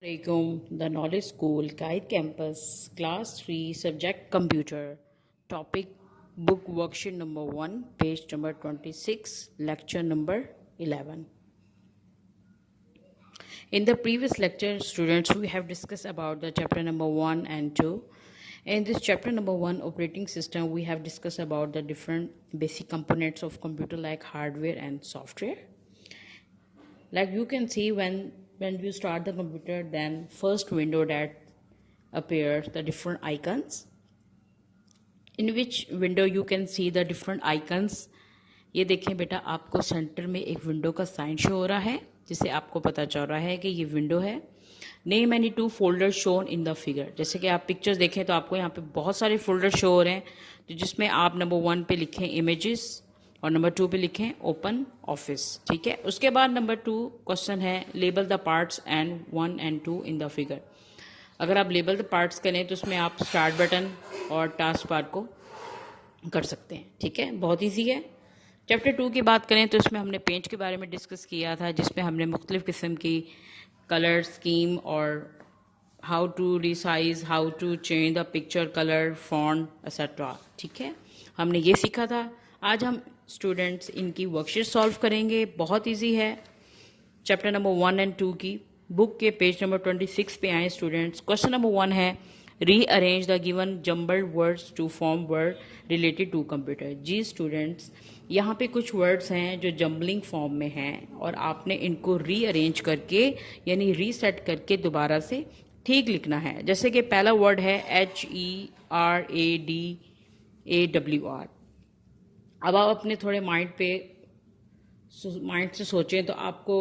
Alaikum, the Knowledge School, Guide Campus, Class 3, Subject Computer, Topic Book Worksheet number 1, page number 26, Lecture number 11. In the previous lecture, students, we have discussed about the chapter number 1 and 2. In this chapter number 1, operating system, we have discussed about the different basic components of computer like hardware and software. Like you can see when you start the computer, then first window that appears the different icons, in which window you can see the different icons. ये देखें बेटा, आपको centre में एक window का sign show हो रहा है, जिससे आपको पता चल रहा है कि ये विंडो है. Name any two folder shown in the figure. जैसे कि आप पिक्चर्स देखें तो आपको यहाँ पे बहुत सारे फोल्डर शो हो रहे हैं, तो जिसमें आप नंबर 1 पे लिखें इमेजेस और नंबर 2 पे लिखें ओपन ऑफिस. ठीक है. उसके बाद नंबर 2 क्वेश्चन है label the parts and 1 and 2 in the figure. अगर आप लेबल द पार्ट्स करें तो उसमें आप स्टार्ट बटन और टास्क बार को कर सकते हैं. ठीक है, बहुत ईजी है. चैप्टर 2 की बात करें तो इसमें हमने पेंट के बारे में डिस्कस किया था, जिसमें हमने मुख्तलिफ़ किस्म की कलर स्कीम और how to resize, how to change the picture colour, font etcetera. ठीक है, हमने ये सीखा था. आज हम स्टूडेंट्स इनकी वर्कशीट सॉल्व करेंगे. बहुत इजी है. चैप्टर नंबर 1 and 2 की बुक के पेज नंबर 26 पे आए स्टूडेंट्स. क्वेश्चन नंबर 1 है rearrange the given jumbled words to form word related to computer. जी स्टूडेंट्स, यहाँ पे कुछ वर्ड्स हैं जो जम्बलिंग फॉर्म में हैं और आपने इनको रीअरेंज करके यानी रीसेट करके दोबारा से ठीक लिखना है. जैसे कि पहला वर्ड है HERADAWR. अब आप अपने थोड़े माइंड से सोचें तो आपको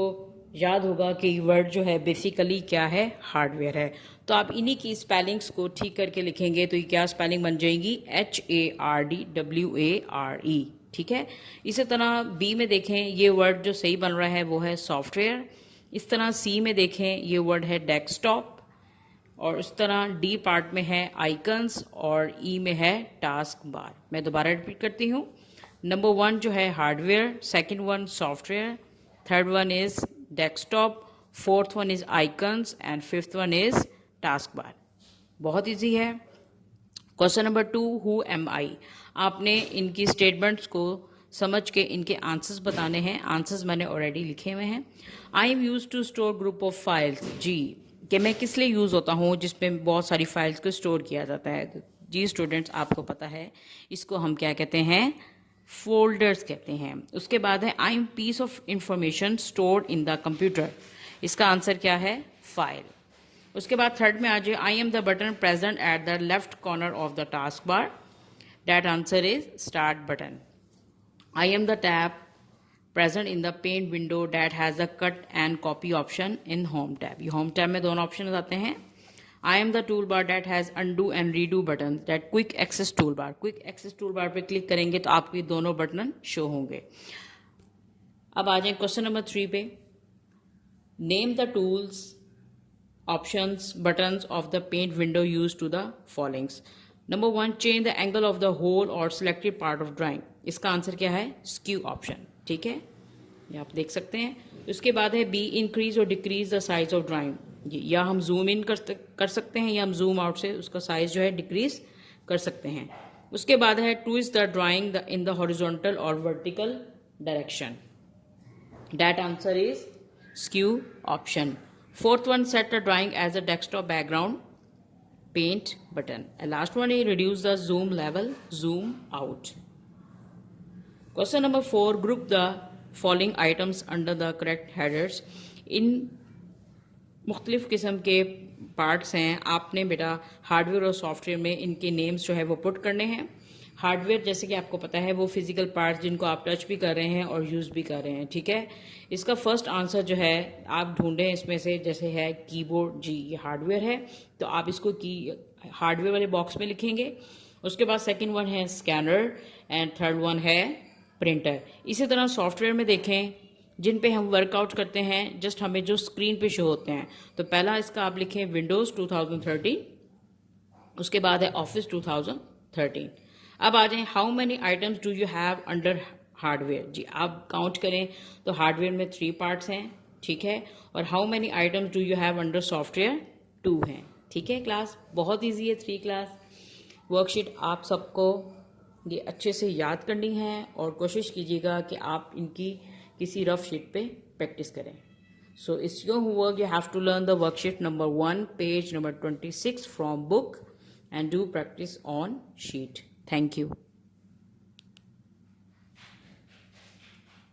याद होगा कि वर्ड जो है बेसिकली क्या है, हार्डवेयर है. तो आप इन्हीं की स्पेलिंग्स को ठीक करके लिखेंगे तो ये क्या स्पेलिंग बन जाएगी, HARDWARE. ठीक है. इसी तरह बी में देखें, ये वर्ड जो सही बन रहा है वो है सॉफ्टवेयर. इस तरह सी में देखें, ये वर्ड है डेस्कटॉप. और इस तरह डी पार्ट में है आइकन्स और ई में है टास्क बार. मैं दोबारा रिपीट करती हूँ. नंबर 1 जो है hardware, second one software, third one is desktop, fourth one is icons and fifth one is task bar. बहुत इजी है. क्वेश्चन नंबर 2, हु एम आई. आपने इनकी स्टेटमेंट्स को समझ के इनके आंसर्स बताने हैं. आंसर्स मैंने ऑलरेडी लिखे हुए हैं. I am use to store group of files. जी, कि मैं किस लिए यूज़ होता हूँ जिसमें बहुत सारी फाइल्स को स्टोर किया जाता है. जी स्टूडेंट्स, आपको पता है इसको हम क्या कहते हैं, फोल्डर्स कहते हैं. उसके बाद है I am piece of information stored in the computer. इसका आंसर क्या है, फाइल. उसके बाद थर्ड में आ जाए, I am the button present at the left corner of the task bar. That answer is start button. I am the tab present in the paint window that has the cut and copy option in home tab. ये home tab में दोनों option आते हैं. I am the toolbar that has undo and redo buttons. That quick access toolbar. Quick access toolbar पे click करेंगे तो आपको दोनों बटन शो होंगे. अब आ जाए क्वेश्चन नंबर 3 पे. Name the tools, options, buttons of the paint window used to the followings. Number 1, change the angle of the whole or selected part of drawing. इसका आंसर क्या है, skew option. ठीक है, ये आप देख सकते हैं. उसके बाद है बी, इंक्रीज और decrease the size of drawing. या हम जूम इन कर सकते हैं या हम जूम आउट से उसका साइज जो है डिक्रीज कर सकते हैं. उसके बाद है twist the drawing in the horizontal और vertical direction. That answer is skew option. Fourth one, set the drawing as a desktop background, paint button. And last one is reduce the zoom level, zoom out. Question number 4, group the following items under the correct headers. इन मुख्तलिफ किस्म के parts हैं. आपने बेटा hardware और software में इनके नेम्स जो है वो पुट करने हैं. हार्डवेयर जैसे कि आपको पता है वो फिजिकल पार्ट्स जिनको आप टच भी कर रहे हैं और यूज़ भी कर रहे हैं. ठीक है. इसका फर्स्ट आंसर जो है आप ढूंढें इसमें से, जैसे है कीबोर्ड. जी, ये हार्डवेयर है तो आप इसको हार्डवेयर वाले बॉक्स में लिखेंगे. उसके बाद सेकेंड वन है स्कैनर एंड थर्ड वन है प्रिंटर. इसी तरह सॉफ्टवेयर में देखें जिन पे हम वर्कआउट करते हैं, जस्ट हमें जो स्क्रीन पे शो होते हैं. तो पहला इसका आप लिखें विंडोज़ 2013. उसके बाद है ऑफिस 2013. अब आ जाएं, how many items do you have under hardware. जी, आप काउंट करें तो हार्डवेयर में 3 पार्ट्स हैं. ठीक है। और how many items do you have under software, 2 हैं। ठीक है क्लास, बहुत ईजी है 3 क्लास। वर्कशीट आप सबको ये अच्छे से याद करनी है और कोशिश कीजिएगा कि आप इनकी किसी रफ शीट पे प्रैक्टिस करें। So it's your homework, you have to learn the worksheet number 1, page number 26 from book and do practice on sheet. Thank you.